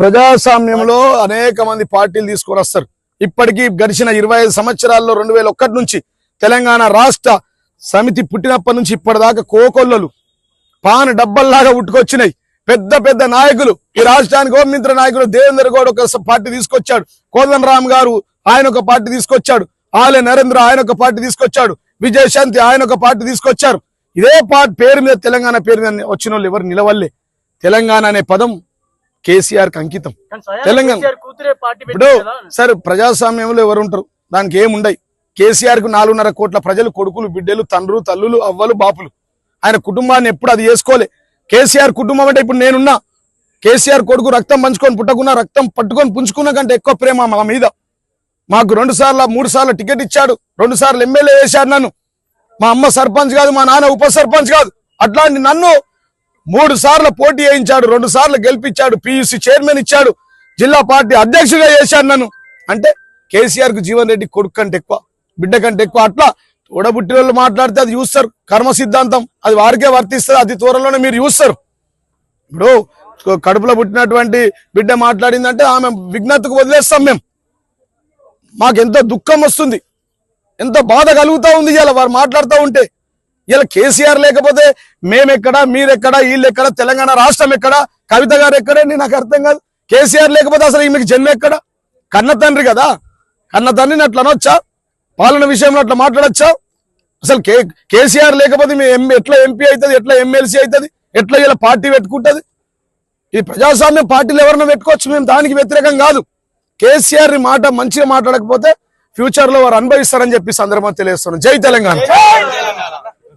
ప్రజాస్వామ్యంలో అనేక మంది పార్టీలు తీసుకొని వస్తారు. ఇప్పటికీ గడిచిన 25 సంవత్సరాల్లో 2001 నుంచి తెలంగాణ రాష్ట్ర సమితి పుట్టినప్పటి నుంచి ఇప్పటిదాకా కోకొల్లలు పాన్ డబ్బల్లాగా ఉట్టుకొచ్చినాయి. పెద్ద పెద్ద నాయకులు ఈ రాష్ట్రానికి హోంమిత్ర నాయకులు దేవేందర్ గౌడ్ ఒక పార్టీ తీసుకొచ్చాడు, కోదండరామ్ గారు ఆయన ఒక పార్టీ తీసుకొచ్చాడు, ఆలే నరేంద్ర ఆయన ఒక పార్టీ తీసుకొచ్చాడు, విజయశాంతి ఆయన ఒక పార్టీ తీసుకొచ్చారు. ఇదే పార్టీ పేరు మీద తెలంగాణ పేరు మీద వచ్చిన వాళ్ళు ఎవరు నిలవల్లే. తెలంగాణ అనే పదం కేసీఆర్ కి అంకితం. తెలంగాణ ఇప్పుడు సరే ప్రజాస్వామ్యంలో ఎవరు ఉంటారు, దానికి ఏముండయి. కేసీఆర్ కు 4.5 కోట్ల ప్రజలు, కొడుకులు, బిడ్డలు, తండ్రులు, తల్లులు, అవ్వలు, బాపులు. ఆయన కుటుంబాన్ని ఎప్పుడు అది చేసుకోలే. కేసీఆర్ కుటుంబం అంటే ఇప్పుడు నేనున్నా, కేసీఆర్ కొడుకు రక్తం పంచుకొని పుట్టకున్నా, రక్తం పట్టుకొని పుంజుకున్న కంటే ఎక్కువ ప్రేమ మా మీద. మాకు 2 సార్లు 3 సార్లు టికెట్ ఇచ్చాడు, 2 సార్లు ఎమ్మెల్యే చేశాడు నన్ను. మా అమ్మ సర్పంచ్ కాదు, మా నాన్న ఉప సర్పంచ్ కాదు, అట్లాంటి నన్ను 3 సార్లు పోటీ చేయించాడు, 2 సార్లు గెలిపించాడు, పియూసీ చైర్మన్ ఇచ్చాడు, జిల్లా పార్టీ అధ్యక్షుడిగా చేశాడు నన్ను. అంటే కేసీఆర్ కు జీవన్ రెడ్డి కొడుకు కంటే ఎక్కువ, బిడ్డ కంటే ఎక్కువ. అట్లా తోడబుట్టిన వాళ్ళు మాట్లాడితే అది చూస్తారు, కర్మ సిద్ధాంతం అది వారికే వర్తిస్తుంది, అది త్వరలోనే మీరు చూస్తారు. ఇప్పుడు కడుపులో పుట్టినటువంటి బిడ్డ మాట్లాడిందంటే ఆమె విజ్ఞతకు వదిలేస్తాం మేము. మాకెంతో దుఃఖం వస్తుంది, ఎంతో బాధ కలుగుతా ఉంది ఇలా వారు మాట్లాడుతూ ఉంటే. ఇలా కేసీఆర్ లేకపోతే మేమెక్కడా, మీరెక్కడా, వీళ్ళెక్కడ, తెలంగాణ రాష్ట్రం ఎక్కడా, కవిత గారు ఎక్కడండి, నాకు అర్థం కాదు. కేసీఆర్ లేకపోతే అసలు ఈమెకి జన్మ ఎక్కడ? కన్న తండ్రి కదా, కన్న తండ్రిని అట్లా అనొచ్చా? పాలన విషయంలో అట్లా మాట్లాడచ్చా? అసలు కేసీఆర్ లేకపోతే ఎట్లా ఎంపీ అవుతుంది, ఎట్లా ఎమ్మెల్సీ అవుతుంది, ఎట్లా ఇలా పార్టీ పెట్టుకుంటుంది? ఈ ప్రజాస్వామ్యం పార్టీలు ఎవరైనా పెట్టుకోవచ్చు, మేము దానికి వ్యతిరేకం కాదు. కేసీఆర్ మాట మంచిగా మాట్లాడకపోతే ఫ్యూచర్ లో వారు అనుభవిస్తారని చెప్పి సందర్భం తెలియజేస్తున్నాను. జై తెలంగాణ.